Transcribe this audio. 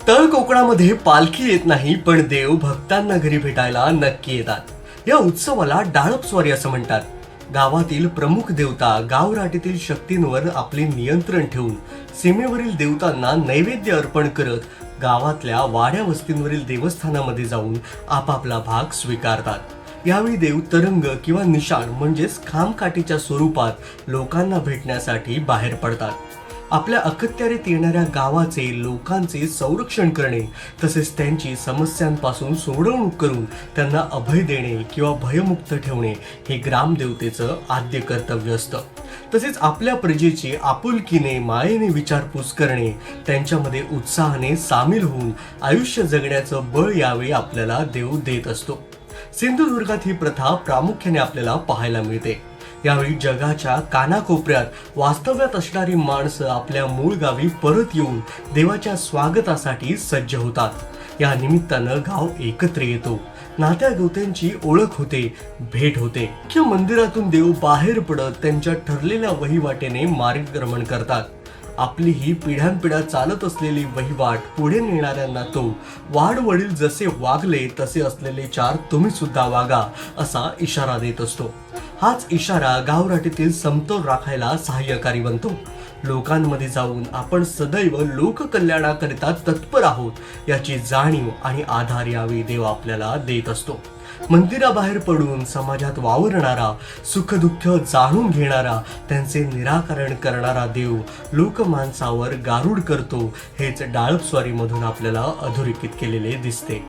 तळ कोकणामध्ये पालखी येत नाही, पण देव भक्तांना घरी भेटायला नक्की येतात. या उत्सवाला डाळपस्वारी असं म्हणतात. गावातील प्रमुख देवता गावराटीतील शक्तींवर आपले नियंत्रण ठेवून सीमेवरील देवतांना नैवेद्य अर्पण करत गावातल्या वाड्या वस्तींवरील देवस्थानामध्ये जाऊन आपापला भाग स्वीकारतात. यावेळी देव तरंग किंवा निशाण म्हणजेच खामकाठीच्या स्वरूपात लोकांना भेटण्यासाठी बाहेर पडतात. आपल्या अखत्यारीत येणाऱ्या गावाचे लोकांचे संरक्षण करणे तसेच त्यांची समस्यांपासून सोडवणूक करून त्यांना अभय देणे किंवा भयमुक्त ठेवणे हे ग्रामदेवतेचं आद्य कर्तव्य असतं. तसेच आपल्या प्रजेची आपुलकीने मायेने विचारपूस करणे, त्यांच्यामध्ये उत्साहाने सामील होऊन आयुष्य जगण्याचं बळ यावेळी आपल्याला देव देत असतो. सिंधुदुर्गात ही प्रथा प्रामुख्याने आपल्याला पाहायला मिळते. यावेळी जगाच्या कानाकोपऱ्यात वास्तव्यात असणारी माणसं आपल्या मूळ गावी परत येऊन देवाच्या स्वागतासाठी सज्ज होतात. या निमित्तानं गाव एकत्र येतो, नात्या गोत्यांची ओळख होते, भेट होते. मुख्य मंदिरातून देव बाहेर पडत त्यांच्या ठरलेल्या वहिवाटेने मार्गक्रमण करतात. आपली ही पिढ्यानपिढ्या चालत असलेली वहिवाट पुढे नेणाऱ्यांना तो वाडवडील जसे वागले तसे असलेले चार तुम्ही सुद्धा वागा असा इशारा देत असतो. हाच इशारा गावराटीतील समतोल राखायला सहाय्यकारी बनतो. लोकांमध्ये जाऊन आपण सदैव लोककल्याणाकरिता तत्पर आहोत याची जाणीव आणि आधार यावेळी देव आपल्याला देत असतो. मंदिराबाहेर पडून समाजात वावरणारा, सुखदुःख जाणून घेणारा, त्यांचे निराकरण करणारा देव लोकमानसावर गारुड करतो हेच डाळपस्वारीमधून आपल्याला अधोरेखित केलेले दिसते.